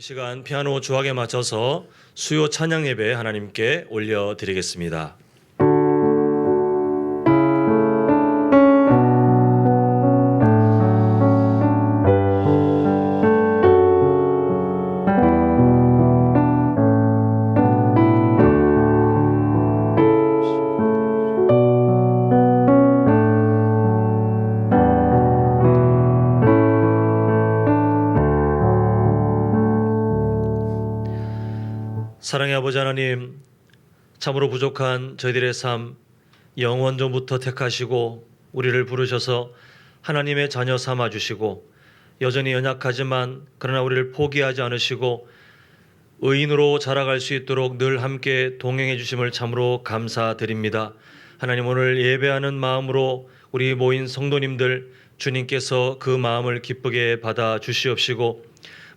시간 피아노 조학에 맞춰서 수요 찬양 예배 하나님께 올려드리겠습니다. 사랑의 아버지 하나님, 참으로 부족한 저희들의 삶 영원전부터 택하시고 우리를 부르셔서 하나님의 자녀 삼아주시고 여전히 연약하지만 그러나 우리를 포기하지 않으시고 의인으로 자라갈 수 있도록 늘 함께 동행해 주심을 참으로 감사드립니다. 하나님, 오늘 예배하는 마음으로 우리 모인 성도님들 주님께서 그 마음을 기쁘게 받아 주시옵시고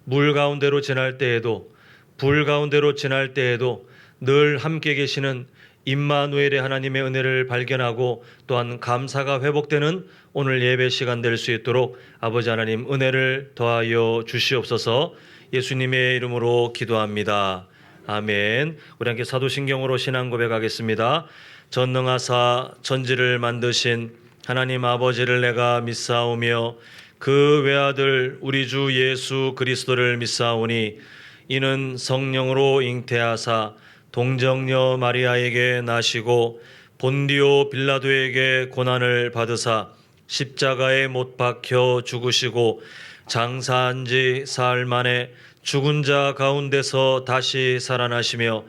물 가운데로 지날 때에도 불 가운데로 지날 때에도 늘 함께 계시는 임마누엘의 하나님의 은혜를 발견하고 또한 감사가 회복되는 오늘 예배 시간 될 수 있도록 아버지 하나님 은혜를 더하여 주시옵소서. 예수님의 이름으로 기도합니다. 아멘. 우리 함께 사도신경으로 신앙 고백하겠습니다. 전능하사 천지를 만드신 하나님 아버지를 내가 믿사오며 그 외아들 우리 주 예수 그리스도를 믿사오니 이는 성령으로 잉태하사 동정녀 마리아에게 나시고 본디오 빌라도에게 고난을 받으사 십자가에 못 박혀 죽으시고 장사한 지 사흘 만에 죽은 자 가운데서 다시 살아나시며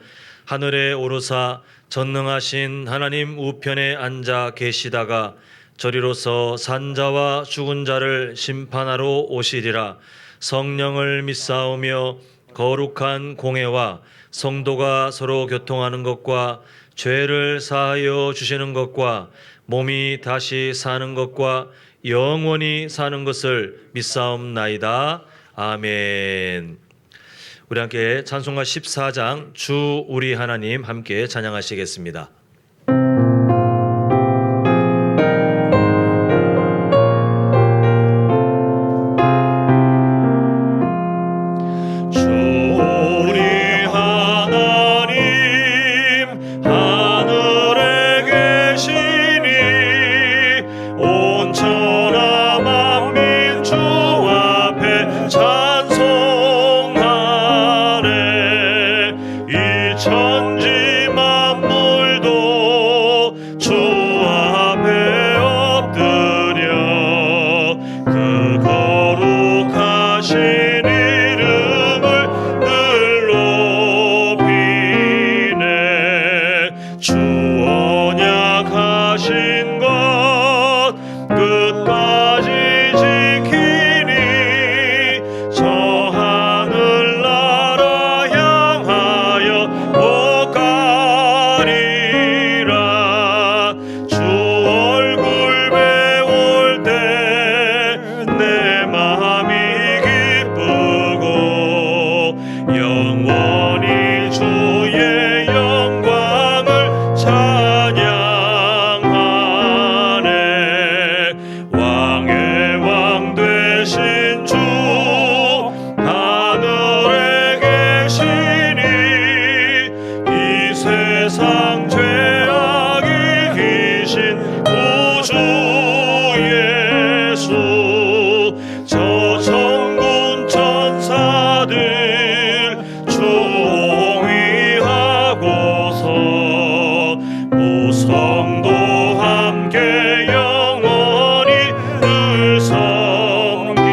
하늘에 오르사 전능하신 하나님 우편에 앉아 계시다가 저리로서 산자와 죽은 자를 심판하러 오시리라. 성령을 믿사오며 거룩한 공회와 성도가 서로 교통하는 것과 죄를 사하여 주시는 것과 몸이 다시 사는 것과 영원히 사는 것을 믿사옵나이다. 아멘. 우리 함께 찬송가 14장 주 우리 하나님 함께 찬양하시겠습니다. 함께 영원히 늘 섬기리.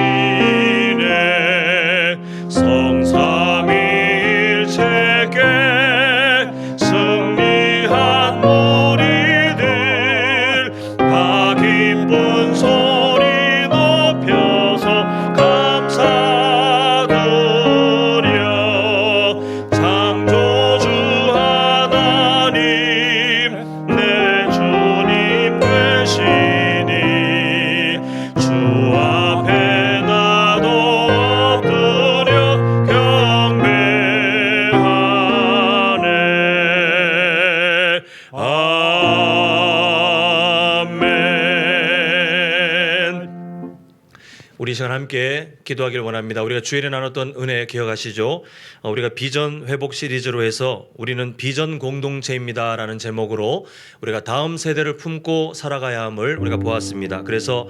우리 시간 함께 기도하길 원합니다. 우리가 주일에 나눴던 은혜 기억하시죠? 우리가 비전 회복 시리즈로 해서 우리는 비전 공동체입니다라는 제목으로 우리가 다음 세대를 품고 살아가야 함을 우리가 보았습니다. 그래서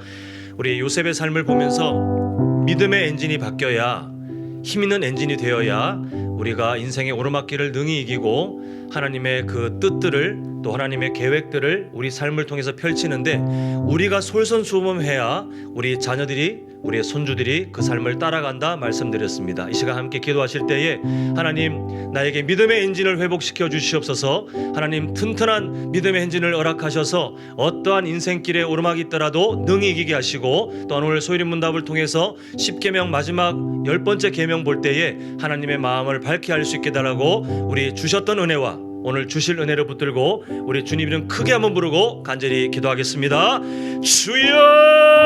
우리 요셉의 삶을 보면서 믿음의 엔진이 바뀌어야 힘 있는 엔진이 되어야 우리가 인생의 오르막길을 능히 이기고 하나님의 그 뜻들을 또 하나님의 계획들을 우리 삶을 통해서 펼치는데 우리가 솔선수범해야 우리 자녀들이 우리의 손주들이 그 삶을 따라간다 말씀드렸습니다. 이 시간 함께 기도하실 때에 하나님 나에게 믿음의 엔진을 회복시켜 주시옵소서. 하나님 튼튼한 믿음의 엔진을 허락하셔서 어떠한 인생길에 오르막이 있더라도 능히 이기게 하시고 또 오늘 소일인 문답을 통해서 10계명 마지막 10번째 계명 볼 때에 하나님의 마음을 밝게 할 수 있게 달라고 우리 주셨던 은혜와 오늘 주실 은혜를 붙들고 우리 주님 이름 크게 한번 부르고 간절히 기도하겠습니다. 주여!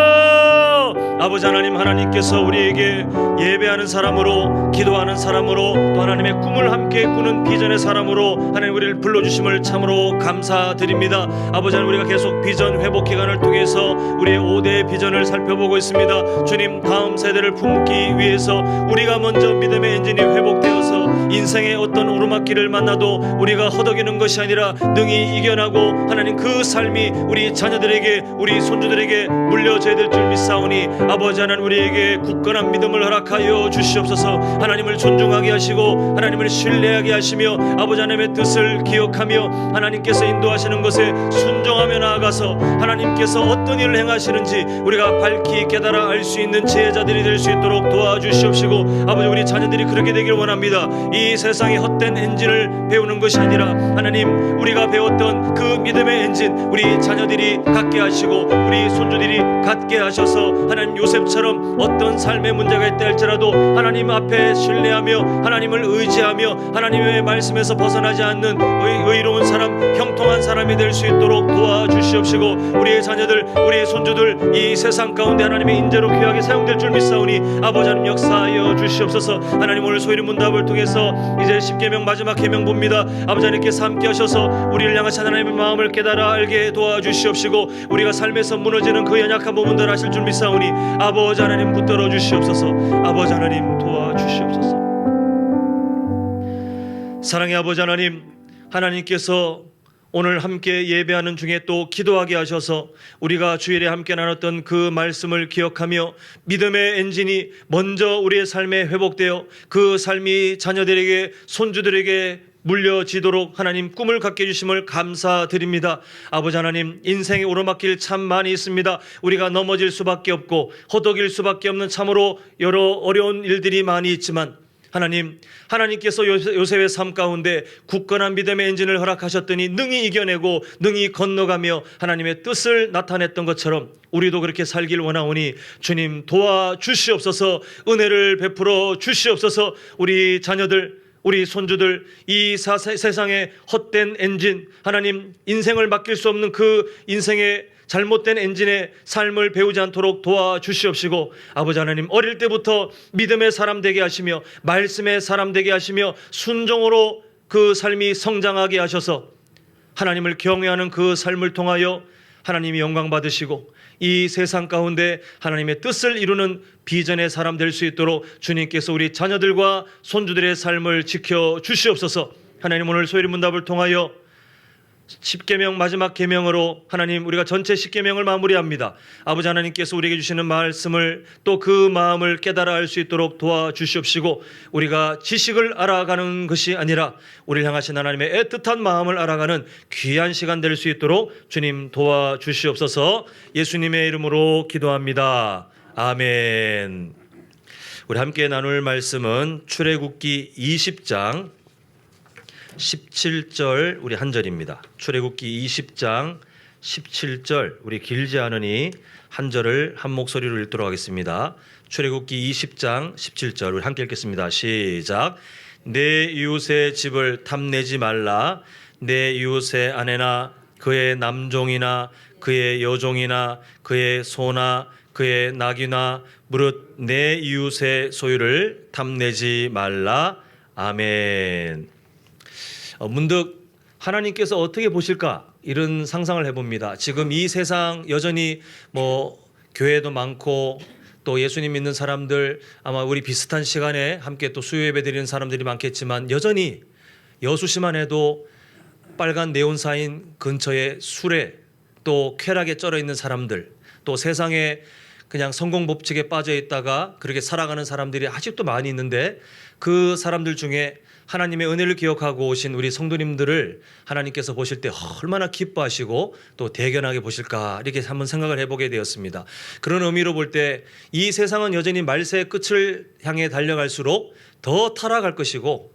아버지 하나님, 하나님께서 우리에게 예배하는 사람으로, 기도하는 사람으로, 또 하나님의 꿈을 함께 꾸는 비전의 사람으로 하나님 우리를 불러주심을 참으로 감사드립니다. 아버지 하나님, 우리가 계속 비전 회복 기간을 통해서 우리의 5대의 비전을 살펴보고 있습니다. 주님, 다음 세대를 품기 위해서 우리가 먼저 믿음의 엔진이 회복되어서 인생의 어떤 오르막길을 만나도 우리가 허덕이는 것이 아니라 능히 이겨나고 하나님 그 삶이 우리 자녀들에게, 우리 손주들에게 물려져야 될 줄 믿사오니 아버지 하나님, 우리에게 굳건한 믿음을 허락하여 주시옵소서. 하나님을 존중하게 하시고 하나님을 신뢰하게 하시며 아버지 하나님의 뜻을 기억하며 하나님께서 인도하시는 것에 순종하며 나아가서 하나님께서 어떤 일을 행하시는지 우리가 밝히 깨달아 알 수 있는 지혜자들이 될 수 있도록 도와주시옵시고 아버지, 우리 자녀들이 그렇게 되길 원합니다. 이 세상의 헛된 엔진을 배우는 것이 아니라 하나님, 우리가 배웠던 그 믿음의 엔진 우리 자녀들이 갖게 하시고 우리 손주들이 갖게 하셔서 하나님 요셉처럼 어떤 삶의 문제가 있다 할지라도 하나님 앞에 신뢰하며 하나님을 의지하며 하나님의 말씀에서 벗어나지 않는 의로운 사람, 형통한 사람이 될 수 있도록 도와주시옵시고 우리의 자녀들, 우리의 손주들 이 세상 가운데 하나님의 인재로 귀하게 사용될 줄 믿사오니 아버지 하나님 역사하여 주시옵소서. 하나님, 오늘 소일인 문답을 통해서 이제 10계명 마지막 계명 봅니다. 아버지 하나님께서 함께 하셔서 우리를 향하신 하나님의 마음을 깨달아 알게 도와주시옵시고 우리가 삶에서 무너지는 그 연약한 부분들 하실 줄 믿사오니 아버지 하나님 붙들어 주시옵소서. 아버지 하나님 도와주시옵소서. 사랑의 아버지 하나님, 하나님께서 오늘 함께 예배하는 중에 또 기도하게 하셔서 우리가 주일에 함께 나눴던 그 말씀을 기억하며 믿음의 엔진이 먼저 우리의 삶에 회복되어 그 삶이 자녀들에게, 손주들에게 물려지도록 하나님 꿈을 갖게 해주심을 감사드립니다. 아버지 하나님, 인생의 오르막길 참 많이 있습니다. 우리가 넘어질 수밖에 없고 허덕일 수밖에 없는 참으로 여러 어려운 일들이 많이 있지만 하나님, 하나님께서 요셉의 삶 가운데 굳건한 믿음의 엔진을 허락하셨더니 능히 이겨내고 능히 건너가며 하나님의 뜻을 나타냈던 것처럼 우리도 그렇게 살길 원하오니 주님 도와주시옵소서. 은혜를 베풀어 주시옵소서. 우리 자녀들, 우리 손주들 이 세상의 헛된 엔진, 하나님 인생을 맡길 수 없는 그 인생의 잘못된 엔진의 삶을 배우지 않도록 도와주시옵시고 아버지 하나님, 어릴 때부터 믿음의 사람 되게 하시며 말씀의 사람 되게 하시며 순종으로 그 삶이 성장하게 하셔서 하나님을 경외하는 그 삶을 통하여 하나님이 영광 받으시고 이 세상 가운데 하나님의 뜻을 이루는 비전의 사람 될 수 있도록 주님께서 우리 자녀들과 손주들의 삶을 지켜 주시옵소서. 하나님, 오늘 소일인 문답을 통하여 10계명 마지막 계명으로 하나님 우리가 전체 10계명을 마무리합니다. 아버지 하나님께서 우리에게 주시는 말씀을 또 그 마음을 깨달아 알 수 있도록 도와주시옵시고 우리가 지식을 알아가는 것이 아니라 우리를 향하신 하나님의 애틋한 마음을 알아가는 귀한 시간 될 수 있도록 주님 도와주시옵소서. 예수님의 이름으로 기도합니다. 아멘. 우리 함께 나눌 말씀은 출애굽기 20장 17절 우리 한 절입니다. 출애굽기 20장 17절 우리 길지 않으니 한 절을 한 목소리로 읽도록 하겠습니다. 출애굽기 20장 17절 우리 함께 읽겠습니다. 시작. 내 이웃의 집을 탐내지 말라. 내 이웃의 아내나 그의 남종이나 그의 여종이나 그의 소나 그의 낙이나 무릇 내 이웃의 소유를 탐내지 말라. 아멘. 문득 하나님께서 어떻게 보실까 이런 상상을 해봅니다. 지금 이 세상 여전히 교회도 많고 또 예수님 믿는 사람들 아마 우리 비슷한 시간에 함께 또 수요 예배 드리는 사람들이 많겠지만 여전히 여수시만 해도 빨간 네온사인 근처에 술에 또 쾌락에 쩔어 있는 사람들, 또 세상에 그냥 성공 법칙에 빠져 있다가 그렇게 살아가는 사람들이 아직도 많이 있는데, 그 사람들 중에 하나님의 은혜를 기억하고 오신 우리 성도님들을 하나님께서 보실 때 얼마나 기뻐하시고 또 대견하게 보실까, 이렇게 한번 생각을 해보게 되었습니다. 그런 의미로 볼 때 이 세상은 여전히 말세의 끝을 향해 달려갈수록 더 타락할 것이고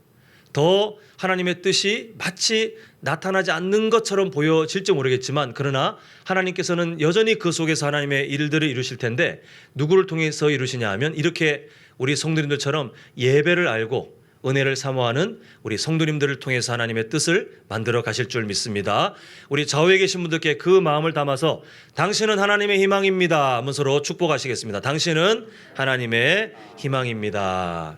더 하나님의 뜻이 마치 나타나지 않는 것처럼 보여질지 모르겠지만, 그러나 하나님께서는 여전히 그 속에서 하나님의 일들을 이루실 텐데, 누구를 통해서 이루시냐 하면 이렇게 우리 성도님들처럼 예배를 알고 은혜를 사모하는 우리 성도님들을 통해서 하나님의 뜻을 만들어 가실 줄 믿습니다. 우리 좌우에 계신 분들께 그 마음을 담아서 당신은 하나님의 희망입니다 하면서 축복하시겠습니다. 당신은 하나님의 희망입니다.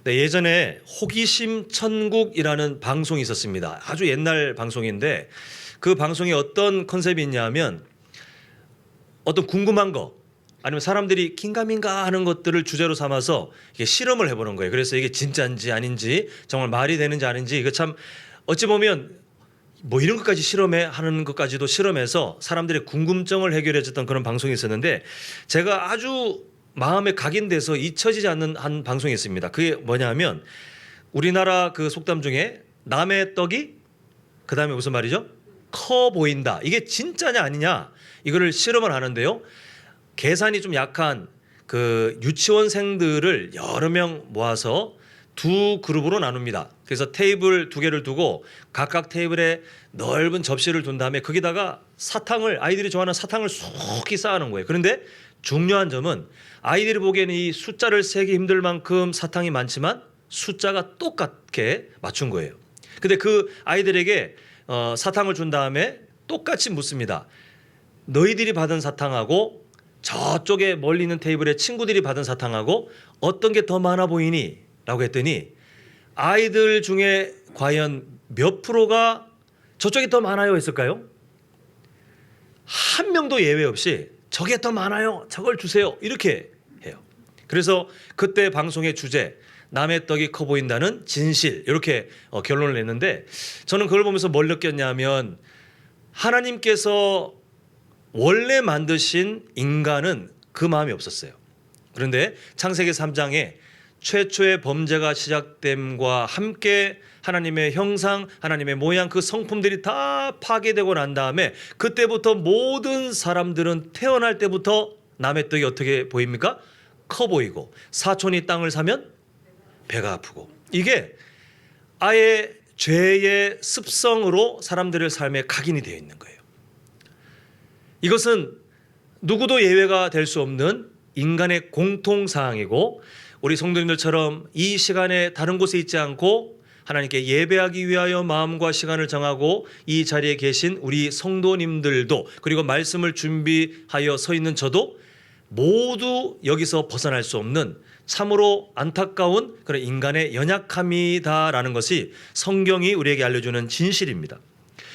네, 예전에 호기심 천국이라는 방송이 있었습니다. 아주 옛날 방송인데, 그 방송에 어떤 컨셉이 있냐면 어떤 궁금한 거 아니면 사람들이 긴가민가 하는 것들을 주제로 삼아서 이게 실험을 해보는 거예요. 그래서 이게 진짜인지 아닌지, 정말 말이 되는지 아닌지, 이거 참 어찌 보면 뭐 이런 것까지 실험해 하는 것까지도 실험해서 사람들의 궁금증을 해결해 줬던 그런 방송이 있었는데, 제가 아주 마음에 각인돼서 잊혀지지 않는 한 방송이 있습니다. 그게 뭐냐면 우리나라 그 속담 중에 남의 떡이 그다음에 무슨 말이죠? 커 보인다. 이게 진짜냐 아니냐, 이거를 실험을 하는데요. 계산이 좀 약한 그 유치원생들을 여러 명 모아서 두 그룹으로 나눕니다. 그래서 테이블 두 개를 두고 각각 테이블에 넓은 접시를 둔 다음에 거기다가 사탕을, 아이들이 좋아하는 사탕을 쏙히 쌓아놓은 거예요. 그런데 중요한 점은 아이들이 보기에는 이 숫자를 세기 힘들 만큼 사탕이 많지만 숫자가 똑같게 맞춘 거예요. 근데 그 아이들에게 사탕을 준 다음에 똑같이 묻습니다. 너희들이 받은 사탕하고 저쪽에 멀리 있는 테이블에 친구들이 받은 사탕하고 어떤 게 더 많아 보이니? 라고 했더니 아이들 중에 과연 몇 프로가 저쪽이 더 많아요 했을까요? 한 명도 예외 없이 저게 더 많아요, 저걸 주세요, 이렇게 해요. 그래서 그때 방송의 주제, 남의 떡이 커 보인다는 진실, 이렇게 결론을 냈는데, 저는 그걸 보면서 뭘 느꼈냐면 하나님께서 원래 만드신 인간은 그 마음이 없었어요. 그런데 창세기 3장에 최초의 범죄가 시작됨과 함께 하나님의 형상, 하나님의 모양, 그 성품들이 다 파괴되고 난 다음에 그때부터 모든 사람들은 태어날 때부터 남의 떡이 어떻게 보입니까? 커 보이고, 사촌이 땅을 사면 배가 아프고, 이게 아예 죄의 습성으로 사람들의 삶에 각인이 되어 있는 거예요. 이것은 누구도 예외가 될 수 없는 인간의 공통사항이고, 우리 성도님들처럼 이 시간에 다른 곳에 있지 않고 하나님께 예배하기 위하여 마음과 시간을 정하고 이 자리에 계신 우리 성도님들도, 그리고 말씀을 준비하여 서 있는 저도 모두 여기서 벗어날 수 없는 참으로 안타까운 그런 인간의 연약함이다라는 것이 성경이 우리에게 알려주는 진실입니다.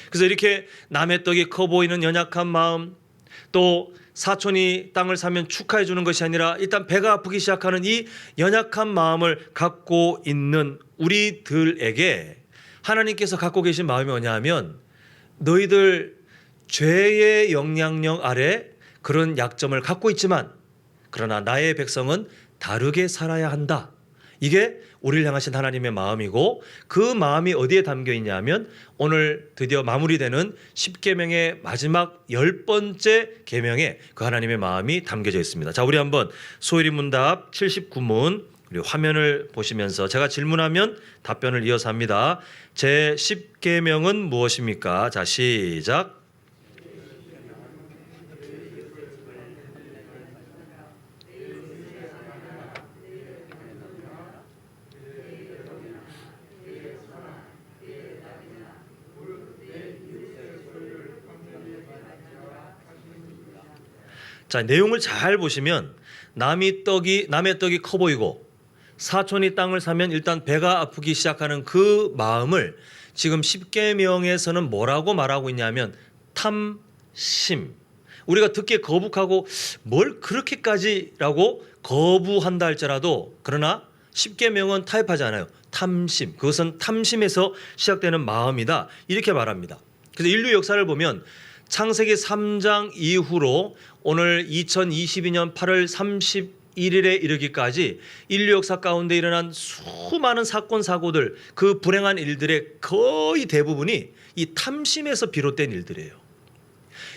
그래서 이렇게 남의 떡이 커 보이는 연약한 마음, 또 사촌이 땅을 사면 축하해 주는 것이 아니라 일단 배가 아프기 시작하는 이 연약한 마음을 갖고 있는 우리들에게 하나님께서 갖고 계신 마음이 뭐냐 하면, 너희들 죄의 영향력 아래 그런 약점을 갖고 있지만 그러나 나의 백성은 다르게 살아야 한다. 이게 우리를 향하신 하나님의 마음이고, 그 마음이 어디에 담겨 있냐면 오늘 드디어 마무리되는 10계명의 마지막 10번째 계명에 그 하나님의 마음이 담겨져 있습니다. 자, 우리 한번 소일이 문답 79문 우리 화면을 보시면서 제가 질문하면 답변을 이어서 합니다. 제 10계명은 무엇입니까? 자, 시작. 자, 내용을 잘 보시면 남의 떡이 커 보이고 사촌이 땅을 사면 일단 배가 아프기 시작하는 그 마음을 지금 10계명에서는 뭐라고 말하고 있냐면 탐심. 우리가 듣기에 거북하고 뭘 그렇게까지라고 거부한다 할지라도 그러나 십계명은 타협하지 않아요. 탐심, 그것은 탐심에서 시작되는 마음이다 이렇게 말합니다. 그래서 인류 역사를 보면 창세기 3장 이후로 오늘 2022년 8월 31일에 이르기까지 인류 역사 가운데 일어난 수많은 사건 사고들, 그 불행한 일들의 거의 대부분이 이 탐심에서 비롯된 일들이에요.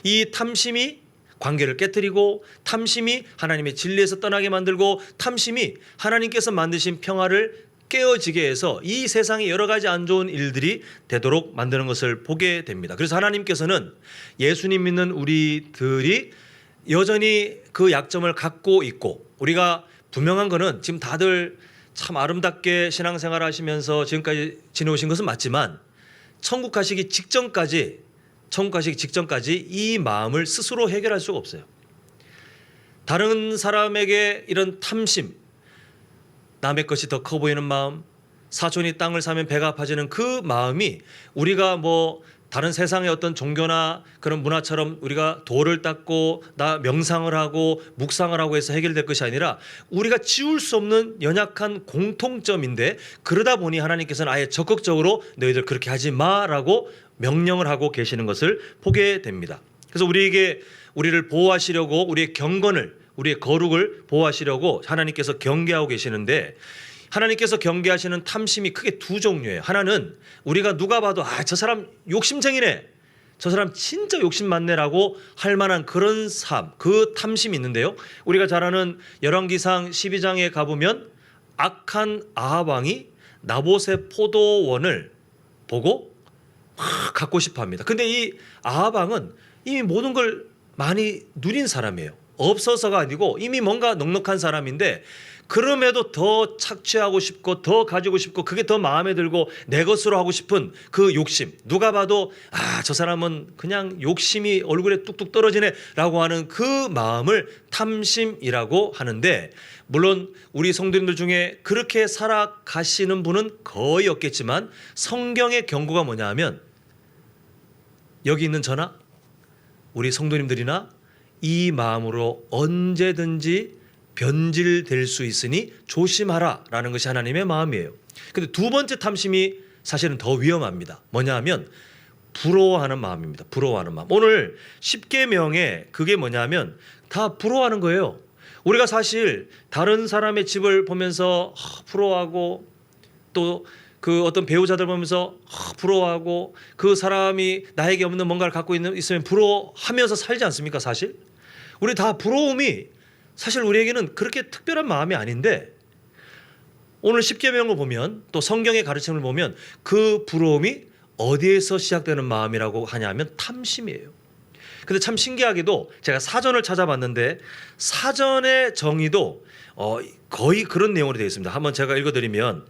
이 탐심이 관계를 깨뜨리고, 탐심이 하나님의 진리에서 떠나게 만들고, 탐심이 하나님께서 만드신 평화를 깨어지게 해서 이 세상에 여러 가지 안 좋은 일들이 되도록 만드는 것을 보게 됩니다. 그래서 하나님께서는 예수님 믿는 우리들이 여전히 그 약점을 갖고 있고, 우리가 분명한 거는 지금 다들 참 아름답게 신앙생활 하시면서 지금까지 지내오신 것은 맞지만 천국 가시기 직전까지 이 마음을 스스로 해결할 수가 없어요. 다른 사람에게 이런 탐심, 남의 것이 더 커 보이는 마음, 사촌이 땅을 사면 배가 아파지는 그 마음이 우리가 뭐 다른 세상의 어떤 종교나 그런 문화처럼 우리가 돌을 닦고 나 명상을 하고 묵상을 하고 해서 해결될 것이 아니라 우리가 지울 수 없는 연약한 공통점인데, 그러다 보니 하나님께서는 아예 적극적으로 너희들 그렇게 하지 마라고 명령을 하고 계시는 것을 보게 됩니다. 그래서 우리를 보호하시려고, 우리의 경건을, 우리의 거룩을 보호하시려고 하나님께서 경계하고 계시는데, 하나님께서 경계하시는 탐심이 크게 두 종류예요. 하나는 우리가 누가 봐도 저 사람 욕심쟁이네, 저 사람 진짜 욕심 많네라고 할 만한 그런 삶, 그 탐심이 있는데요. 우리가 잘 아는 열왕기상 12장에 가보면 악한 아합 왕이 나봇의 포도원을 보고 막 갖고 싶어 합니다. 근데 이 아합 왕은 이미 모든 걸 많이 누린 사람이에요. 없어서가 아니고 이미 뭔가 넉넉한 사람인데, 그럼에도 더 착취하고 싶고 더 가지고 싶고 그게 더 마음에 들고 내 것으로 하고 싶은 그 욕심, 누가 봐도 저 사람은 그냥 욕심이 얼굴에 뚝뚝 떨어지네 라고 하는 그 마음을 탐심이라고 하는데, 물론 우리 성도님들 중에 그렇게 살아가시는 분은 거의 없겠지만 성경의 경고가 뭐냐 하면, 여기 있는 저나 우리 성도님들이나 이 마음으로 언제든지 변질될 수 있으니 조심하라라는 것이 하나님의 마음이에요. 근데 두 번째 탐심이 사실은 더 위험합니다. 뭐냐 하면 부러워하는 마음입니다. 부러워하는 마음. 오늘 십계명에 그게 뭐냐면 다 부러워하는 거예요. 우리가 사실 다른 사람의 집을 보면서 부러워하고, 또 그 어떤 배우자들 보면서 부러워하고, 그 사람이 나에게 없는 뭔가를 갖고 있으면 부러워하면서 살지 않습니까? 사실 우리 다 부러움이 사실 우리에게는 그렇게 특별한 마음이 아닌데, 오늘 십계명을 보면 또 성경의 가르침을 보면 그 부러움이 어디에서 시작되는 마음이라고 하냐면 탐심이에요. 근데 참 신기하게도 제가 사전을 찾아봤는데 사전의 정의도 거의 그런 내용으로 되어 있습니다. 한번 제가 읽어드리면,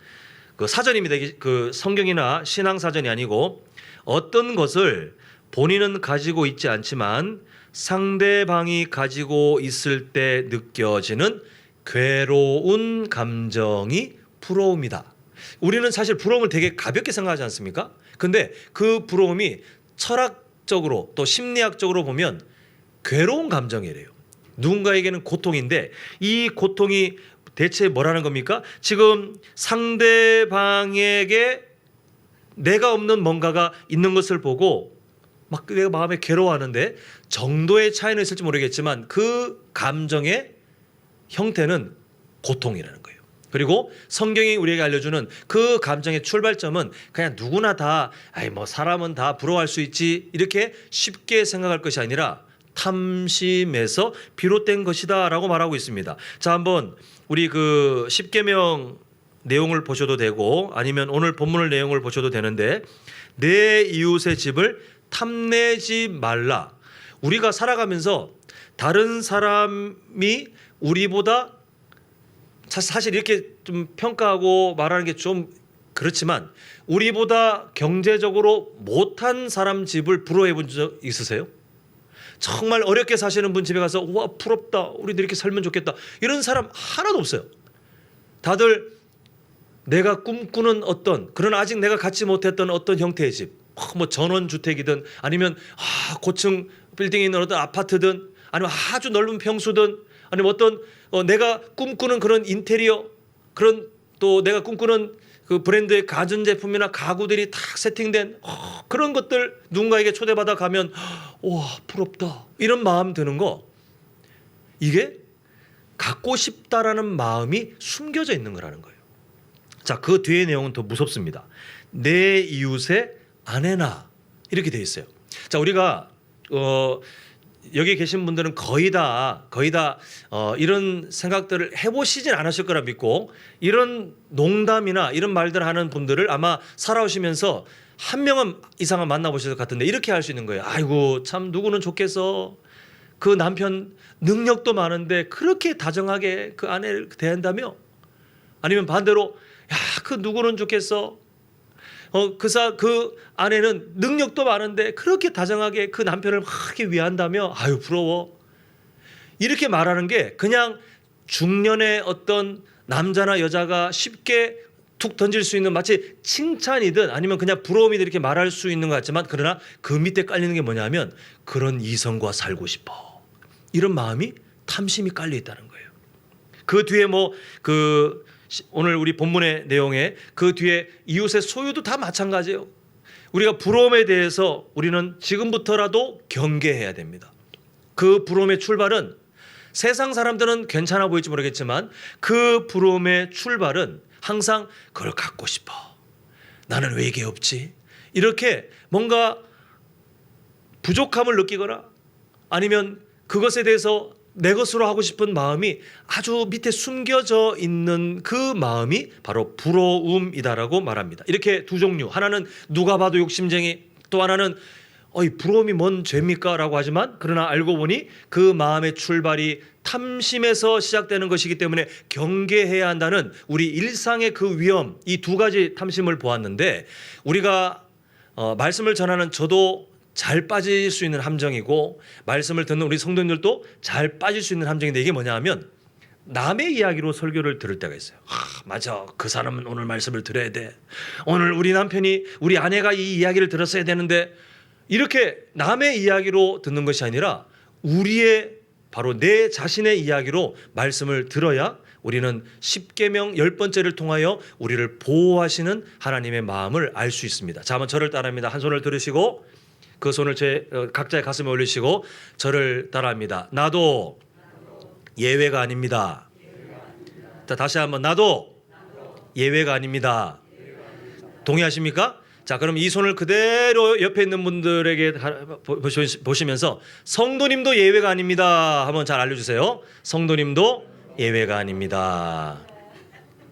그 사전입니다. 그 성경이나 신앙 사전이 아니고, 어떤 것을 본인은 가지고 있지 않지만 상대방이 가지고 있을 때 느껴지는 괴로운 감정이 부러움이다. 우리는 사실 부러움을 되게 가볍게 생각하지 않습니까? 근데 그 부러움이 철학적으로 또 심리학적으로 보면 괴로운 감정이래요. 누군가에게는 고통인데, 이 고통이 대체 뭐라는 겁니까? 지금 상대방에게 내가 없는 뭔가가 있는 것을 보고 막 내가 마음에 괴로워하는데, 정도의 차이는 있을지 모르겠지만 그 감정의 형태는 고통이라는 거예요. 그리고 성경이 우리에게 알려주는 그 감정의 출발점은 그냥 누구나 다 사람은 다 부러워할 수 있지 이렇게 쉽게 생각할 것이 아니라 탐심에서 비롯된 것이다 라고 말하고 있습니다. 자, 한번 우리 그 십계명 내용을 보셔도 되고, 아니면 오늘 본문의 내용을 보셔도 되는데, 내 이웃의 집을 탐내지 말라. 우리가 살아가면서 다른 사람이 우리보다, 사실 이렇게 좀 평가하고 말하는 게 좀 그렇지만, 우리보다 경제적으로 못한 사람 집을 부러워해 본 적 있으세요? 정말 어렵게 사시는 분 집에 가서 와 부럽다, 우리도 이렇게 살면 좋겠다, 이런 사람 하나도 없어요. 다들 내가 꿈꾸는 어떤, 그러나 아직 내가 갖지 못했던 어떤 형태의 집, 뭐 전원주택이든 아니면 고층 빌딩에 있는 어떤 아파트든 아니면 아주 넓은 평수든 아니면 어떤 내가 꿈꾸는 그런 인테리어 그런 또 내가 꿈꾸는 그 브랜드의 가전제품이나 가구들이 딱 세팅된 그런 것들 누군가에게 초대받아 가면 와 부럽다 이런 마음 드는 거 이게 갖고 싶다라는 마음이 숨겨져 있는 거라는 거예요. 자, 그 뒤의 내용은 더 무섭습니다. 내 이웃의 아내나 이렇게 돼 있어요. 자, 우리가 여기 계신 분들은 거의 다 이런 생각들을 해보시진 않으실 거라 믿고 이런 농담이나 이런 말들 하는 분들을 아마 살아오시면서 한 명은 이상은 만나보실 것 같은데 이렇게 할 수 있는 거예요. 아이고 참 누구는 좋겠어. 그 남편 능력도 많은데 그렇게 다정하게 그 아내를 대한다며? 아니면 반대로 야, 그 누구는 좋겠어. 그 아내는 능력도 많은데 그렇게 다정하게 그 남편을 막 이렇게 위한다며? 아유 부러워. 이렇게 말하는 게 그냥 중년의 어떤 남자나 여자가 쉽게 툭 던질 수 있는 마치 칭찬이든 아니면 그냥 부러움이든 이렇게 말할 수 있는 것 같지만 그러나 그 밑에 깔리는 게 뭐냐면 그런 이성과 살고 싶어. 이런 마음이 탐심이 깔려 있다는 거예요. 그 뒤에 오늘 우리 본문의 내용에 그 뒤에 이웃의 소유도 다 마찬가지예요. 우리가 부러움에 대해서 우리는 지금부터라도 경계해야 됩니다. 그 부러움의 출발은 세상 사람들은 괜찮아 보일지 모르겠지만 그 부러움의 출발은 항상 그걸 갖고 싶어. 나는 왜 이게 없지? 이렇게 뭔가 부족함을 느끼거나 아니면 그것에 대해서 내 것으로 하고 싶은 마음이 아주 밑에 숨겨져 있는 그 마음이 바로 부러움이다라고 말합니다. 이렇게 두 종류. 하나는 누가 봐도 욕심쟁이, 또 하나는 부러움이 뭔 죄입니까? 라고 하지만 그러나 알고 보니 그 마음의 출발이 탐심에서 시작되는 것이기 때문에 경계해야 한다는 우리 일상의 그 위험, 이 두 가지 탐심을 보았는데 우리가 말씀을 전하는 저도 잘 빠질 수 있는 함정이고 말씀을 듣는 우리 성도님들도 잘 빠질 수 있는 함정인데 이게 뭐냐 하면 남의 이야기로 설교를 들을 때가 있어요. 맞아. 그 사람은 오늘 말씀을 들어야 돼. 오늘 우리 남편이 우리 아내가 이 이야기를 들었어야 되는데 이렇게 남의 이야기로 듣는 것이 아니라 우리의 바로 내 자신의 이야기로 말씀을 들어야 우리는 십계명 10번째를 통하여 우리를 보호하시는 하나님의 마음을 알 수 있습니다. 자, 한번 저를 따라합니다. 한 손을 들으시고 그 손을 각자의 가슴에 올리시고 저를 따라합니다. 나도 예외가 아닙니다. 자, 다시 한번 나도 예외가 아닙니다. 동의하십니까? 자, 그럼 이 손을 그대로 옆에 있는 분들에게 보시면서 성도님도 예외가 아닙니다. 한번 잘 알려주세요. 성도님도 예외가 아닙니다.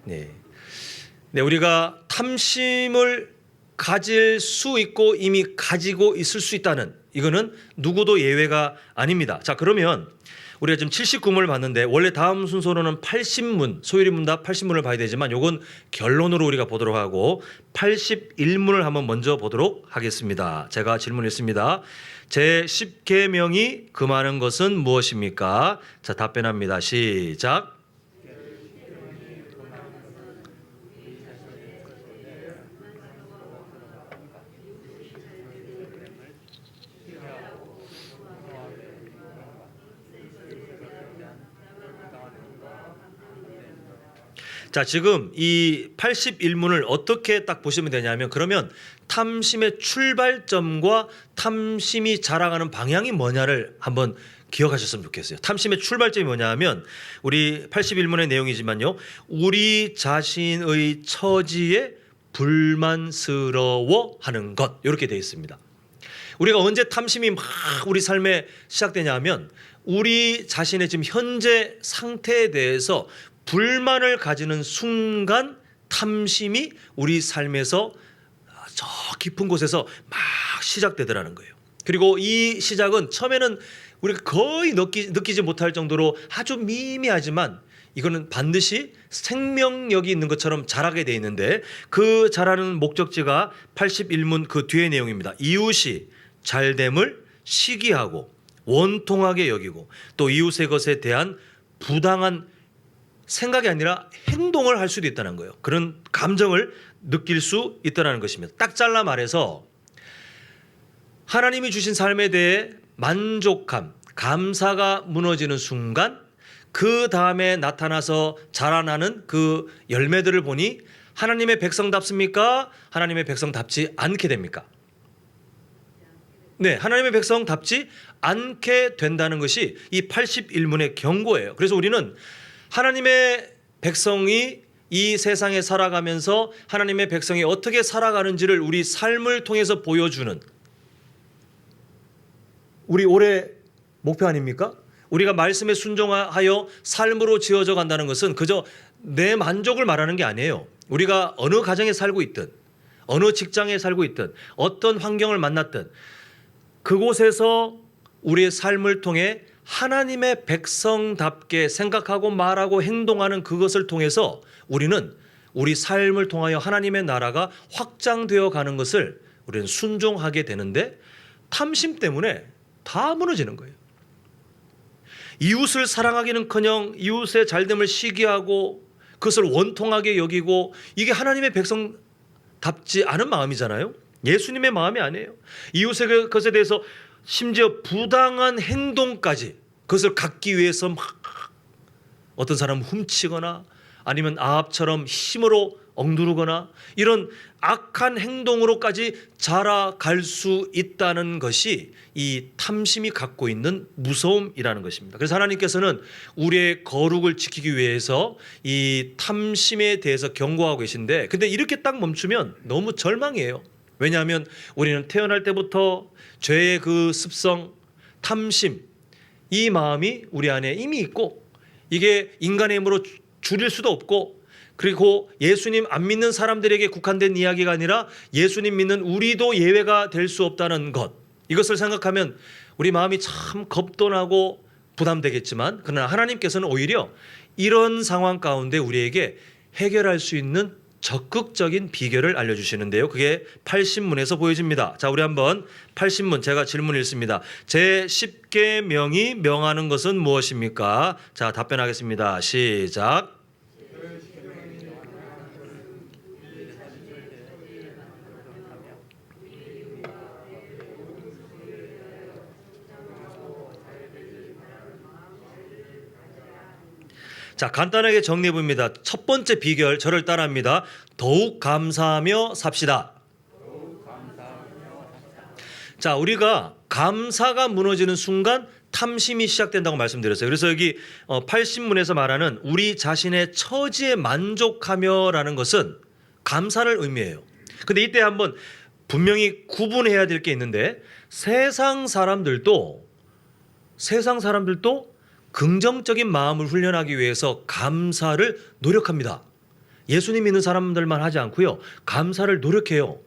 네, 우리가 탐심을 가질 수 있고 이미 가지고 있을 수 있다는 이거는 누구도 예외가 아닙니다. 자, 그러면 우리가 지금 79문을 봤는데 원래 다음 순서로는 80문, 소유리문답 80문을 봐야 되지만 요건 결론으로 우리가 보도록 하고 81문을 한번 먼저 보도록 하겠습니다. 제가 질문했습니다. 제 10계명이 금하는 것은 무엇입니까? 자, 답변합니다. 시작. 자, 지금 이 81문을 어떻게 딱 보시면 되냐면 그러면 탐심의 출발점과 탐심이 자랑하는 방향이 뭐냐를 한번 기억하셨으면 좋겠어요. 탐심의 출발점이 뭐냐 하면 우리 81문의 내용이지만요. 우리 자신의 처지에 불만스러워하는 것 이렇게 되어 있습니다. 우리가 언제 탐심이 막 우리 삶에 시작되냐 하면 우리 자신의 지금 현재 상태에 대해서 불만을 가지는 순간 탐심이 우리 삶에서 저 깊은 곳에서 막 시작되더라는 거예요. 그리고 이 시작은 처음에는 우리가 거의 느끼지 못할 정도로 아주 미미하지만 이거는 반드시 생명력이 있는 것처럼 자라게 돼 있는데 그 자라는 목적지가 81문 그 뒤의 내용입니다. 이웃이 잘됨을 시기하고 원통하게 여기고 또 이웃의 것에 대한 부당한 생각이 아니라 행동을 할 수도 있다는 거예요. 그런 감정을 느낄 수 있다는 것입니다. 딱 잘라 말해서 하나님이 주신 삶에 대해 만족함, 감사가 무너지는 순간 그 다음에 나타나서 자라나는 그 열매들을 보니 하나님의 백성답습니까? 하나님의 백성답지 않게 됩니까? 네, 하나님의 백성답지 않게 된다는 것이 이 81문의 경고예요. 그래서 우리는 하나님의 백성이 이 세상에 살아가면서 하나님의 백성이 어떻게 살아가는지를 우리 삶을 통해서 보여주는 우리 올해 목표 아닙니까? 우리가 말씀에 순종하여 삶으로 지어져 간다는 것은 그저 내 만족을 말하는 게 아니에요. 우리가 어느 가정에 살고 있든 어느 직장에 살고 있든 어떤 환경을 만났든 그곳에서 우리의 삶을 통해 하나님의 백성답게 생각하고 말하고 행동하는 그것을 통해서 우리는 우리 삶을 통하여 하나님의 나라가 확장되어 가는 것을 우리는 순종하게 되는데 탐심 때문에 다 무너지는 거예요. 이웃을 사랑하기는커녕 이웃의 잘됨을 시기하고 그것을 원통하게 여기고 이게 하나님의 백성답지 않은 마음이잖아요. 예수님의 마음이 아니에요. 이웃의 것에 대해서 심지어 부당한 행동까지 그것을 갖기 위해서 막 어떤 사람은 훔치거나 아니면 아합처럼 힘으로 억누르거나 이런 악한 행동으로까지 자라갈 수 있다는 것이 이 탐심이 갖고 있는 무서움이라는 것입니다. 그래서 하나님께서는 우리의 거룩을 지키기 위해서 이 탐심에 대해서 경고하고 계신데 근데 이렇게 딱 멈추면 너무 절망이에요. 왜냐하면 우리는 태어날 때부터 죄의 그 습성, 탐심 이 마음이 우리 안에 이미 있고 이게 인간의 힘으로 줄일 수도 없고 그리고 예수님 안 믿는 사람들에게 국한된 이야기가 아니라 예수님 믿는 우리도 예외가 될 수 없다는 것 이것을 생각하면 우리 마음이 참 겁도 나고 부담되겠지만 그러나 하나님께서는 오히려 이런 상황 가운데 우리에게 해결할 수 있는 적극적인 비결을 알려주시는데요. 그게 80문에서 보여집니다. 자, 우리 한번 80문 제가 질문 읽습니다. 제10계명이 명하는 것은 무엇입니까? 자, 답변하겠습니다. 시작. 자, 간단하게 정리해 봅니다. 첫 번째 비결 저를 따라합니다. 더욱 감사하며 삽시다. 자, 우리가 감사가 무너지는 순간 탐심이 시작된다고 말씀드렸어요. 그래서 여기 80문에서 말하는 우리 자신의 처지에 만족하며라는 것은 감사를 의미해요. 근데 이때 한번 분명히 구분해야 될 게 있는데 세상 사람들도 긍정적인 마음을 훈련하기 위해서 감사를 노력합니다. 예수님 믿는 사람들만 하지 않고요. 감사를 노력해요.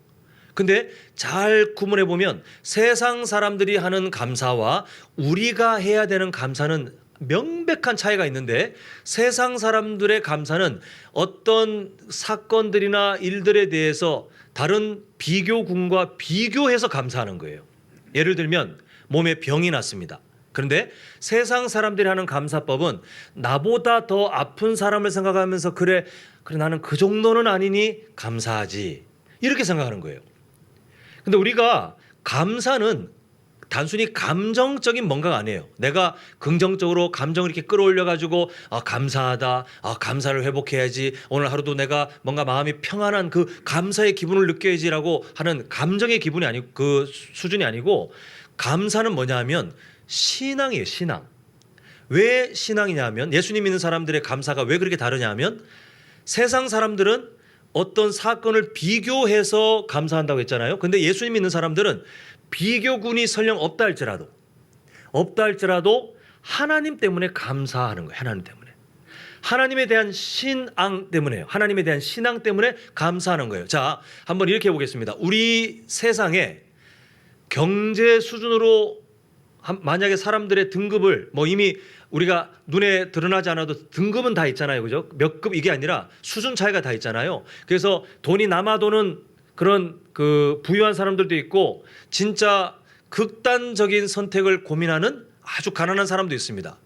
근데 잘 구분해 보면 세상 사람들이 하는 감사와 우리가 해야 되는 감사는 명백한 차이가 있는데 세상 사람들의 감사는 어떤 사건들이나 일들에 대해서 다른 비교군과 비교해서 감사하는 거예요. 예를 들면 몸에 병이 났습니다. 그런데 세상 사람들이 하는 감사법은 나보다 더 아픈 사람을 생각하면서 그래 나는 그 정도는 아니니 감사하지 이렇게 생각하는 거예요. 근데 우리가 감사는 단순히 감정적인 뭔가가 아니에요. 내가 긍정적으로 감정을 이렇게 끌어올려 가지고 감사하다, 감사를 회복해야지, 오늘 하루도 내가 뭔가 마음이 평안한 그 감사의 기분을 느껴야지라고 하는 감정의 기분이 아니고 그 수준이 아니고 감사는 뭐냐 하면 신앙이에요. 신앙. 왜 신앙이냐면 예수님 믿는 사람들의 감사가 왜 그렇게 다르냐 하면 세상 사람들은 어떤 사건을 비교해서 감사한다고 했잖아요. 근데 예수님 믿는 사람들은 비교군이 설령 없다 할지라도 하나님 때문에 감사하는 거예요. 하나님 때문에. 하나님에 대한 신앙 때문에요. 하나님에 대한 신앙 때문에 감사하는 거예요. 자, 한번 이렇게 해보겠습니다. 우리 세상에 경제 수준으로 만약에 사람들의 등급을 이미 우리가 눈에 드러나지 않아도 등급은 다 있잖아요. 그죠? 몇 급 이게 아니라 수준 차이가 다 있잖아요. 그래서 돈이 남아도는 그런 그 부유한 사람들도 있고 진짜 극단적인 선택을 고민하는 아주 가난한 사람도 있습니다.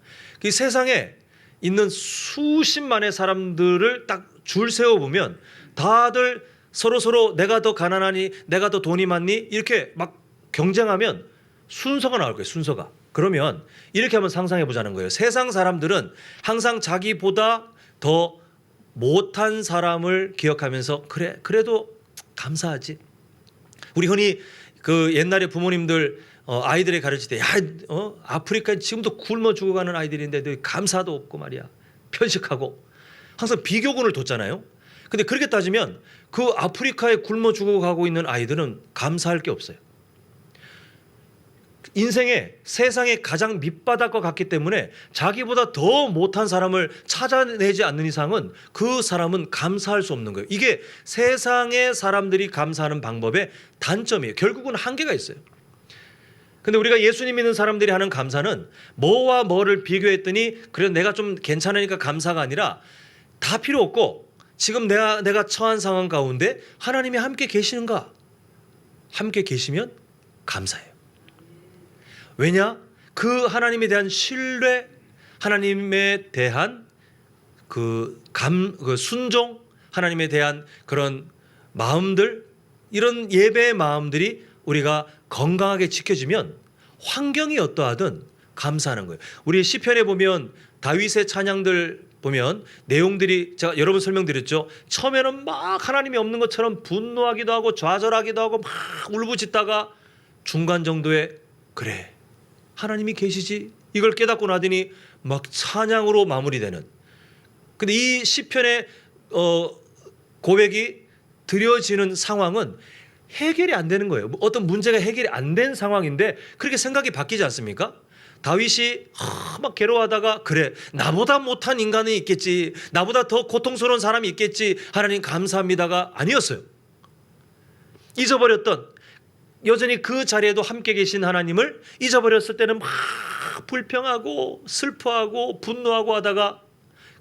그 세상에 있는 수십만의 사람들을 딱 줄 세워 보면 다들 서로 내가 더 가난하니 내가 더 돈이 많니 이렇게 막 경쟁하면 순서가 나올 거예요. 순서가. 그러면 이렇게 한번 상상해 보자는 거예요. 세상 사람들은 항상 자기보다 더 못한 사람을 기억하면서 그래도 감사하지. 우리 흔히 그 옛날에 부모님들 아이들에 가르칠 때 아프리카에 지금도 굶어 죽어가는 아이들인데 감사도 없고 말이야. 편식하고 항상 비교군을 뒀잖아요. 근데 그렇게 따지면 그 아프리카에 굶어 죽어가고 있는 아이들은 감사할 게 없어요. 인생에 세상에 가장 밑바닥과 같기 때문에 자기보다 더 못한 사람을 찾아내지 않는 이상은 그 사람은 감사할 수 없는 거예요. 이게 세상의 사람들이 감사하는 방법의 단점이에요. 결국은 한계가 있어요. 근데 우리가 예수님 믿는 사람들이 하는 감사는 뭐와 뭐를 비교했더니 그래도 내가 좀 괜찮으니까 감사가 아니라 다 필요 없고 지금 내가 처한 상황 가운데 하나님이 함께 계시는가? 함께 계시면 감사해요. 왜냐? 그 하나님에 대한 신뢰, 하나님에 대한 그 순종, 하나님에 대한 그런 마음들, 이런 예배의 마음들이 우리가 건강하게 지켜지면 환경이 어떠하든 감사하는 거예요. 우리 시편에 보면 다윗의 찬양들 보면 내용들이 제가 여러 번 설명드렸죠. 처음에는 막 하나님이 없는 것처럼 분노하기도 하고 좌절하기도 하고 막 울부짖다가 중간 정도에 그래 하나님이 계시지 이걸 깨닫고 나더니 막 찬양으로 마무리되는. 근데 이 시편의 고백이 드려지는 상황은 해결이 안 되는 거예요. 어떤 문제가 해결이 안 된 상황인데 그렇게 생각이 바뀌지 않습니까? 다윗이 막 괴로워하다가 그래 나보다 못한 인간이 있겠지, 나보다 더 고통스러운 사람이 있겠지, 하나님 감사합니다가 아니었어요. 잊어버렸던, 여전히 그 자리에도 함께 계신 하나님을 잊어버렸을 때는 막 불평하고 슬퍼하고 분노하고 하다가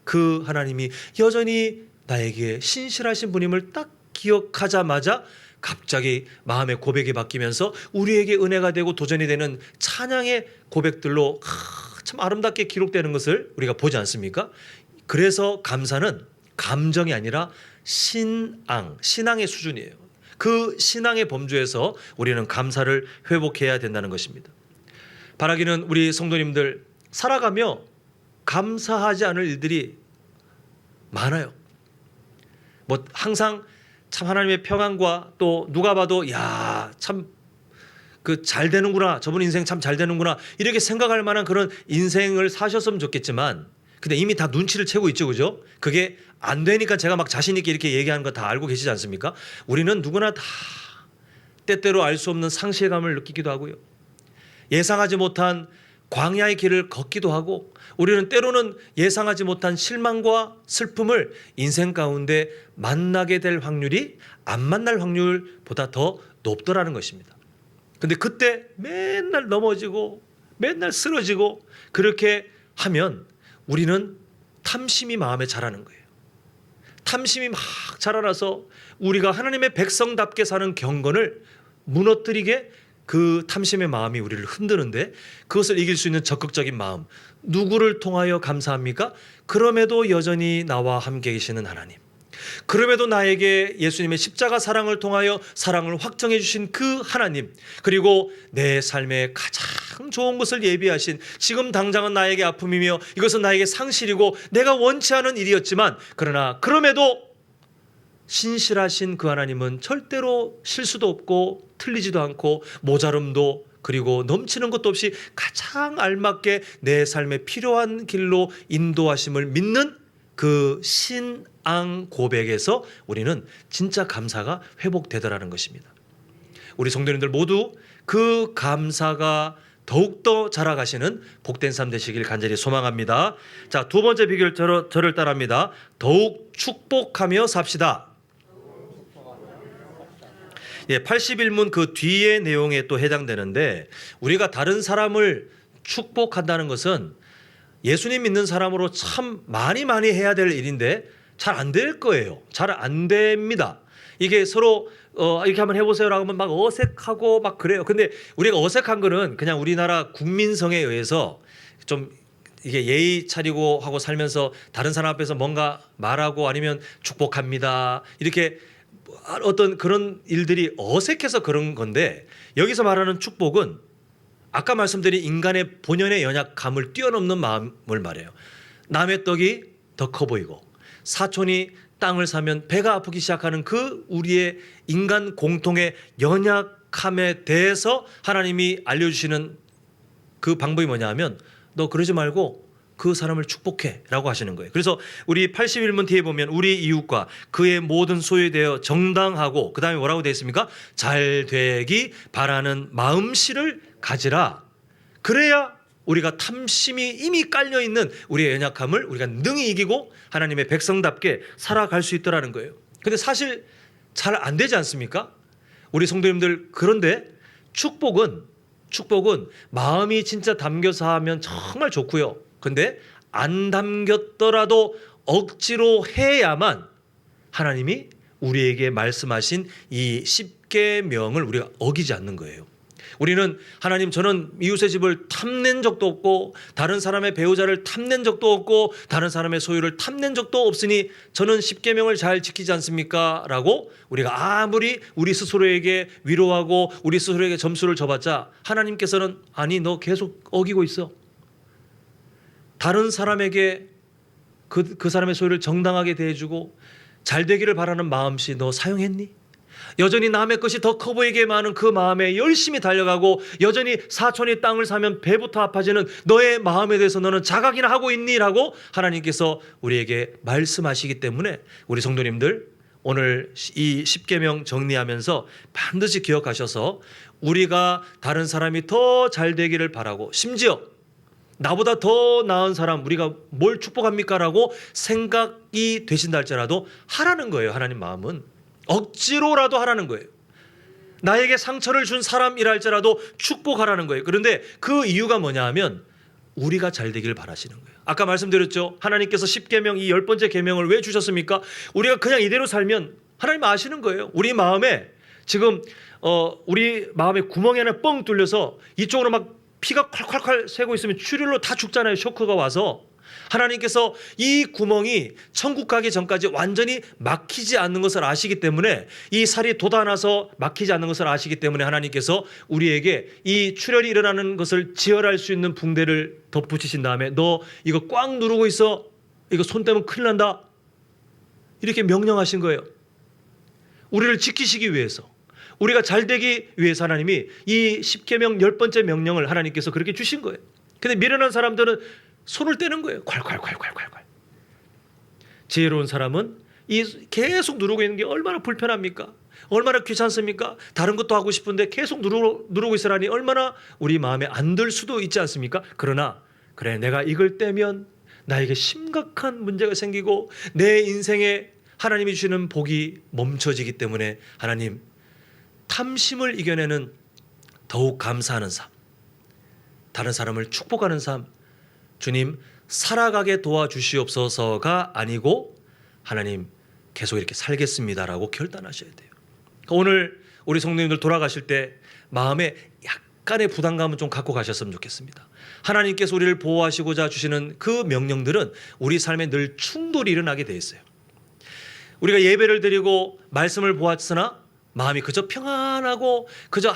그 하나님이 여전히 나에게 신실하신 분임을 딱 기억하자마자 갑자기 마음의 고백이 바뀌면서 우리에게 은혜가 되고 도전이 되는 찬양의 고백들로 참 아름답게 기록되는 것을 우리가 보지 않습니까? 그래서 감사는 감정이 아니라 신앙의 수준이에요. 그 신앙의 범주에서 우리는 감사를 회복해야 된다는 것입니다. 바라기는 우리 성도님들 살아가며 감사하지 않을 일들이 많아요. 뭐 항상 참 하나님의 평안과 또 누가 봐도 야 참 그 잘 되는구나, 저분 인생 참 잘 되는구나 이렇게 생각할 만한 그런 인생을 사셨으면 좋겠지만 근데 이미 다 눈치를 채고 있죠, 그죠? 그게 안 되니까 제가 막 자신 있게 이렇게 얘기하는 거 다 알고 계시지 않습니까? 우리는 누구나 다 때때로 알 수 없는 상실감을 느끼기도 하고요, 예상하지 못한 광야의 길을 걷기도 하고, 우리는 때로는 예상하지 못한 실망과 슬픔을 인생 가운데 만나게 될 확률이 안 만날 확률보다 더 높더라는 것입니다. 근데 그때 맨날 넘어지고 맨날 쓰러지고 그렇게 하면 우리는 탐심이 마음에 자라는 거예요. 탐심이 막 자라나서 우리가 하나님의 백성답게 사는 경건을 무너뜨리게 그 탐심의 마음이 우리를 흔드는데, 그것을 이길 수 있는 적극적인 마음, 누구를 통하여 감사합니까? 그럼에도 여전히 나와 함께 계시는 하나님, 그럼에도 나에게 예수님의 십자가 사랑을 통하여 사랑을 확정해 주신 그 하나님, 그리고 내 삶에 가장 좋은 것을 예비하신, 지금 당장은 나에게 아픔이며 이것은 나에게 상실이고 내가 원치 않은 일이었지만 그러나 그럼에도 신실하신 그 하나님은 절대로 실수도 없고 틀리지도 않고 모자름도 그리고 넘치는 것도 없이 가장 알맞게 내 삶에 필요한 길로 인도하심을 믿는 그 신앙 고백에서 우리는 진짜 감사가 회복되더라는 것입니다. 우리 성도님들 모두 그 감사가 더욱더 자라가시는 복된 삶 되시길 간절히 소망합니다. 자, 두 번째 비결 저를 따라합니다. 더욱 축복하며 삽시다. 81문 그 뒤의 내용에 또 해당되는데, 우리가 다른 사람을 축복한다는 것은 예수님 믿는 사람으로 참 많이 해야 될 일인데 잘 안 될 거예요. 잘 안 됩니다. 이게 서로 이렇게 한번 해보세요라고 하면 막 어색하고 막 그래요. 근데 우리가 어색한 거는 그냥 우리나라 국민성에 의해서 좀 이게 예의 차리고 하고 살면서 다른 사람 앞에서 뭔가 말하고 아니면 축복합니다 이렇게 어떤 그런 일들이 어색해서 그런 건데, 여기서 말하는 축복은 아까 말씀드린 인간의 본연의 연약함을 뛰어넘는 마음을 말해요. 남의 떡이 더 커 보이고 사촌이 땅을 사면 배가 아프기 시작하는 그 우리의 인간 공통의 연약함에 대해서 하나님이 알려주시는 그 방법이 뭐냐 하면 너 그러지 말고 그 사람을 축복해 라고 하시는 거예요. 그래서 우리 81문 뒤에 보면 우리 이웃과 그의 모든 소유에 대하여 정당하고 그 다음에 뭐라고 되어 있습니까? 잘 되기 바라는 마음씨를 가지라. 그래야 우리가 탐심이 이미 깔려있는 우리의 연약함을 우리가 능히 이기고 하나님의 백성답게 살아갈 수 있더라는 거예요. 근데 사실 잘 안 되지 않습니까? 우리 성도님들, 그런데 축복은 마음이 진짜 담겨서 하면 정말 좋고요. 근데 안 담겼더라도 억지로 해야만 하나님이 우리에게 말씀하신 이 십계명을 우리가 어기지 않는 거예요. 우리는 하나님, 저는 이웃의 집을 탐낸 적도 없고 다른 사람의 배우자를 탐낸 적도 없고 다른 사람의 소유를 탐낸 적도 없으니 저는 십계명을 잘 지키지 않습니까? 라고 우리가 아무리 우리 스스로에게 위로하고 우리 스스로에게 점수를 줘봤자 하나님께서는 아니, 너 계속 어기고 있어. 다른 사람에게 그 사람의 소유를 정당하게 대해주고 잘 되기를 바라는 마음씨 너 사용했니? 여전히 남의 것이 더 커 보이게 많은 그 마음에 열심히 달려가고 여전히 사촌이 땅을 사면 배부터 아파지는 너의 마음에 대해서 너는 자각이나 하고 있니? 라고 하나님께서 우리에게 말씀하시기 때문에 우리 성도님들, 오늘 이 십계명 정리하면서 반드시 기억하셔서 우리가 다른 사람이 더 잘 되기를 바라고 심지어 나보다 더 나은 사람 우리가 뭘 축복합니까? 라고 생각이 되신다 할지라도 하라는 거예요. 하나님 마음은 억지로라도 하라는 거예요. 나에게 상처를 준 사람이라 할지라도 축복하라는 거예요. 그런데 그 이유가 뭐냐 하면 우리가 잘 되기를 바라시는 거예요. 아까 말씀드렸죠. 하나님께서 십계명, 이 10번째 계명을 왜 주셨습니까? 우리가 그냥 이대로 살면 하나님 아시는 거예요. 우리 마음에 지금 우리 마음에 구멍이 하나 뻥 뚫려서 이쪽으로 막 피가 콸콸콸 새고 있으면 출혈로 다 죽잖아요. 쇼크가 와서. 하나님께서 이 구멍이 천국 가기 전까지 완전히 막히지 않는 것을 아시기 때문에, 이 살이 돋아나서 막히지 않는 것을 아시기 때문에 하나님께서 우리에게 이 출혈이 일어나는 것을 지혈할 수 있는 붕대를 덧붙이신 다음에 너 이거 꽉 누르고 있어. 이거 손 떼면 큰일 난다. 이렇게 명령하신 거예요. 우리를 지키시기 위해서, 우리가 잘 되기 위해서 하나님이 이 십계명 10번째 명령을 하나님께서 그렇게 주신 거예요. 근데 미련한 사람들은 손을 떼는 거예요. 콸콸콸콸콸콸. 지혜로운 사람은 이 계속 누르고 있는 게 얼마나 불편합니까? 얼마나 귀찮습니까? 다른 것도 하고 싶은데 계속 누르고 있으라니 얼마나 우리 마음에 안 들 수도 있지 않습니까? 그러나 그래, 내가 이걸 떼면 나에게 심각한 문제가 생기고 내 인생에 하나님이 주시는 복이 멈춰지기 때문에 하나님, 탐심을 이겨내는 더욱 감사하는 삶, 다른 사람을 축복하는 삶, 주님 살아가게 도와주시옵소서가 아니고 하나님 계속 이렇게 살겠습니다라고 결단하셔야 돼요. 그러니까 오늘 우리 성도님들 돌아가실 때 마음에 약간의 부담감은 좀 갖고 가셨으면 좋겠습니다. 하나님께서 우리를 보호하시고자 주시는 그 명령들은 우리 삶에 늘 충돌이 일어나게 돼 있어요. 우리가 예배를 드리고 말씀을 보았으나 마음이 그저 평안하고 그저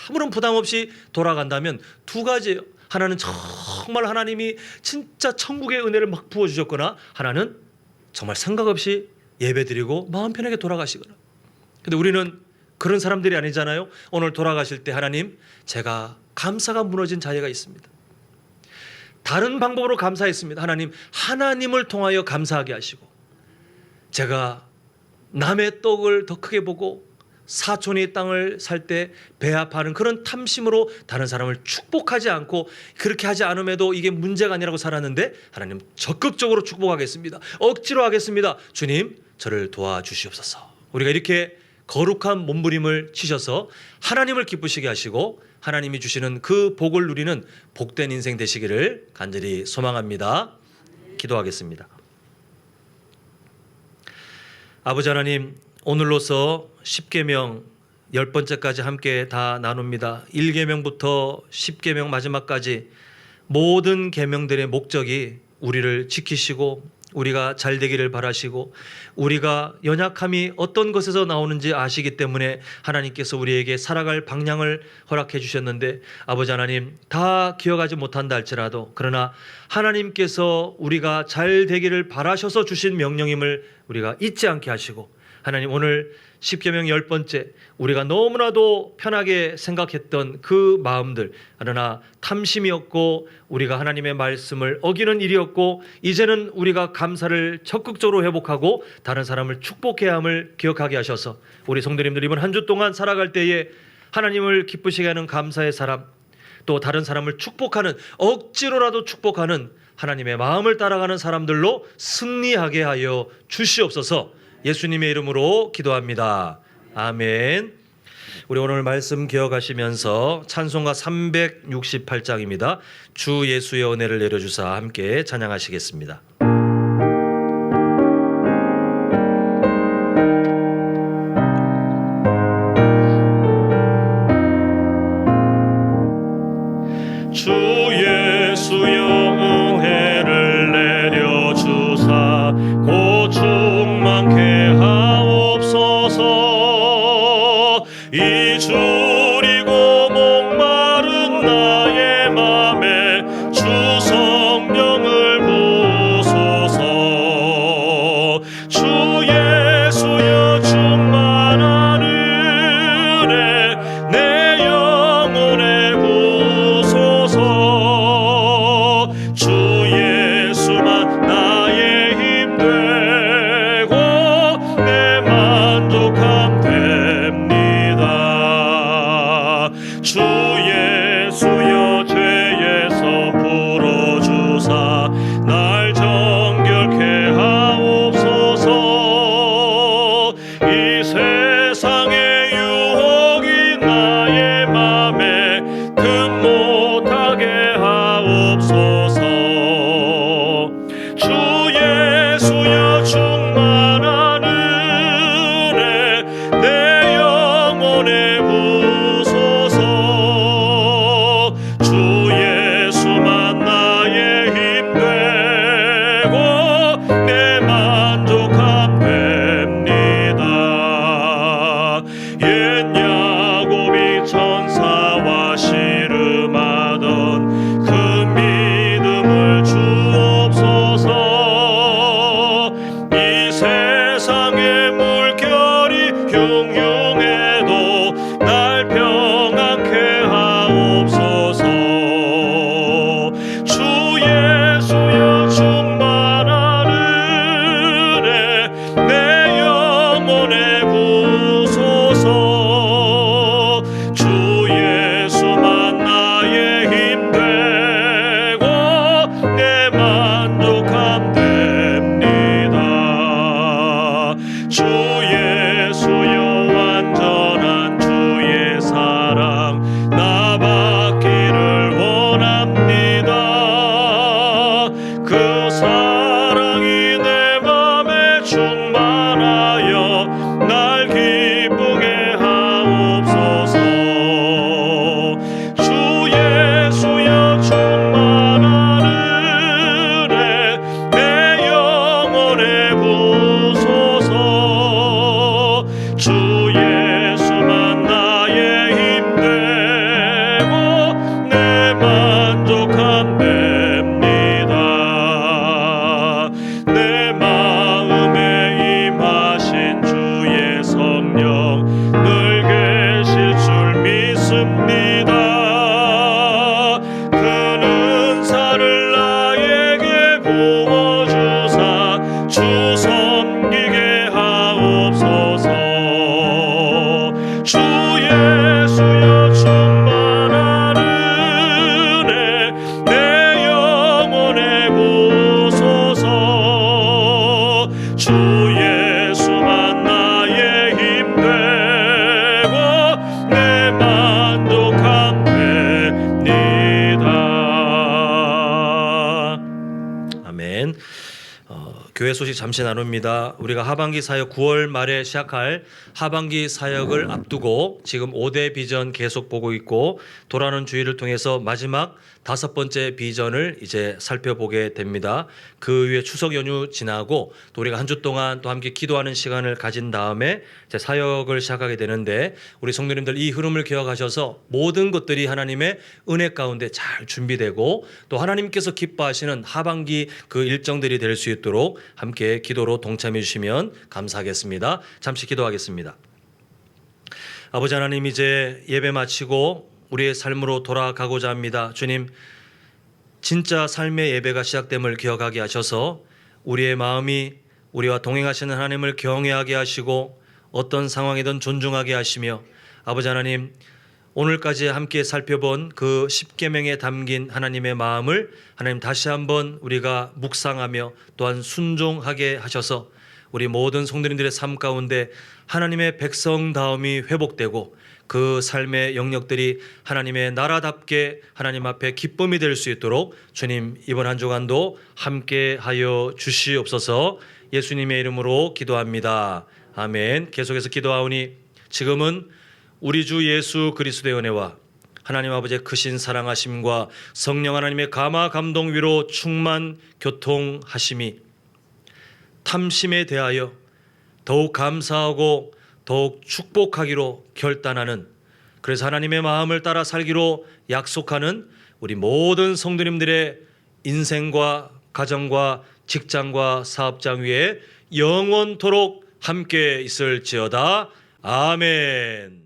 아무런 부담 없이 돌아간다면 두 가지예요. 하나는 정말 하나님이 진짜 천국의 은혜를 막 부어주셨거나, 하나는 정말 생각 없이 예배드리고 마음 편하게 돌아가시거나. 근데 우리는 그런 사람들이 아니잖아요. 오늘 돌아가실 때 하나님, 제가 감사가 무너진 자리가 있습니다. 다른 방법으로 감사했습니다. 하나님, 하나님을 통하여 감사하게 하시고, 제가 남의 떡을 더 크게 보고 사촌이 땅을 살 때 배 아파하는 그런 탐심으로 다른 사람을 축복하지 않고, 그렇게 하지 않음에도 이게 문제가 아니라고 살았는데 하나님 적극적으로 축복하겠습니다. 억지로 하겠습니다. 주님, 저를 도와주시옵소서. 우리가 이렇게 거룩한 몸부림을 치셔서 하나님을 기쁘시게 하시고 하나님이 주시는 그 복을 누리는 복된 인생 되시기를 간절히 소망합니다. 기도하겠습니다. 아버지 하나님, 오늘로서 십계명 10번째까지 함께 다 나눕니다. 1계명부터 10계명 마지막까지 모든 계명들의 목적이 우리를 지키시고 우리가 잘 되기를 바라시고 우리가 연약함이 어떤 것에서 나오는지 아시기 때문에 하나님께서 우리에게 살아갈 방향을 허락해 주셨는데 아버지 하나님 다 기억하지 못한다 할지라도 그러나 하나님께서 우리가 잘 되기를 바라셔서 주신 명령임을 우리가 잊지 않게 하시고 하나님 오늘 십계명 10번째 우리가 너무나도 편하게 생각했던 그 마음들 그러나 탐심이었고 우리가 하나님의 말씀을 어기는 일이었고 이제는 우리가 감사를 적극적으로 회복하고 다른 사람을 축복해야 함을 기억하게 하셔서 우리 성도님들 이번 한 주 동안 살아갈 때에 하나님을 기쁘시게 하는 감사의 사람 또 다른 사람을 축복하는 억지로라도 축복하는 하나님의 마음을 따라가는 사람들로 승리하게 하여 주시옵소서. 예수님의 이름으로 기도합니다. 아멘. 우리 오늘 말씀 기억하시면서 찬송가 368장입니다. 주 예수의 은혜를 내려주사 함께 찬양하시겠습니다. 주 예수의 은혜를 내려주사 곧 충만케 하옵소서. 이주리고 목마른 나의 맘에 주 성령을 부소서. 주 예수여 충만한 은혜 내 영혼에 부소서. 주 예수만 나의 힘 되고 내 만족함 됩니다. 주 예수여 죄에서 풀어주사 날 정결케 하옵소서. 이 세상의 유혹이 나의 맘에 틈 못하게 하옵소서. 주 예수여 충만한 은혜 내 영혼에 부소서. 주 예수만 나의 힘 되고 내 만족함 됩니다. 옛 야곱이 천사와 씨름하던 그 믿음을 주옵소서. 이 세상의 물결이 흉흉해도 날 평안케 하옵소서. 주 예수여 충만한 은혜 내 영혼에 부소서. 주 예수만 나의 힘 되고 내 만족함 됩니다. 주 예수여 완전한 주의 사랑 나 받기를 원합니다. 그 사랑이 내 맘에 충만하여 날 기쁘게 하옵소서. 주 예수여 충만한 은혜 내 영혼에 부소서. 주 예수만 나의 힘 되고 내 만족함 됩니다. 내 마음에 임하신 주의 성령 늘 계실 줄 믿습니다. 그 은사를 나에게 부어주사 주 섬기게 하옵소서. 주 예수여 충만한 은혜 내 영혼에 부소서. 주 예수만 나의 힘 되고 내 만족함 됩니다. 아멘. 교회 소식 소식 잠시 나눕니다. 우리가 하반기 사역 9월 말에 시작할 하반기 사역을 앞두고 지금 5대 비전 계속 보고 있고 돌아오는 주일을 통해서 마지막 5번째 비전을 이제 살펴보게 됩니다. 그 위에 추석 연휴 지나고 또 우리가 한 주 동안 또 함께 기도하는 시간을 가진 다음에 이제 사역을 시작하게 되는데 우리 성도님들 이 흐름을 기억하셔서 모든 것들이 하나님의 은혜 가운데 잘 준비되고 또 하나님께서 기뻐하시는 하반기 그 일정들이 될 수 있도록 함께 기도로 동참해 주시면 감사하겠습니다. 잠시 기도하겠습니다. 아버지 하나님, 이제 예배 마치고 우리의 삶으로 돌아가고자 합니다. 주님, 진짜 삶의 예배가 시작됨을 기억하게 하셔서 우리의 마음이 우리와 동행하시는 하나님을 경외하게 하시고 어떤 상황이든 존중하게 하시며 아버지 하나님, 오늘까지 함께 살펴본 그 10계명에 담긴 하나님의 마음을 하나님 다시 한번 우리가 묵상하며 또한 순종하게 하셔서 우리 모든 성도님들의 삶 가운데 하나님의 백성다움이 회복되고 그 삶의 영역들이 하나님의 나라답게 하나님 앞에 기쁨이 될 수 있도록 주님 이번 한 주간도 함께하여 주시옵소서. 예수님의 이름으로 기도합니다. 아멘. 계속해서 기도하오니 지금은 우리 주 예수 그리스도의 은혜와 하나님 아버지의 크신 사랑하심과 성령 하나님의 감화 감동 위로 충만 교통하심이 탐심에 대하여 더욱 감사하고 더욱 축복하기로 결단하는, 그래서 하나님의 마음을 따라 살기로 약속하는 우리 모든 성도님들의 인생과 가정과 직장과 사업장 위에 영원토록 함께 있을지어다. 아멘.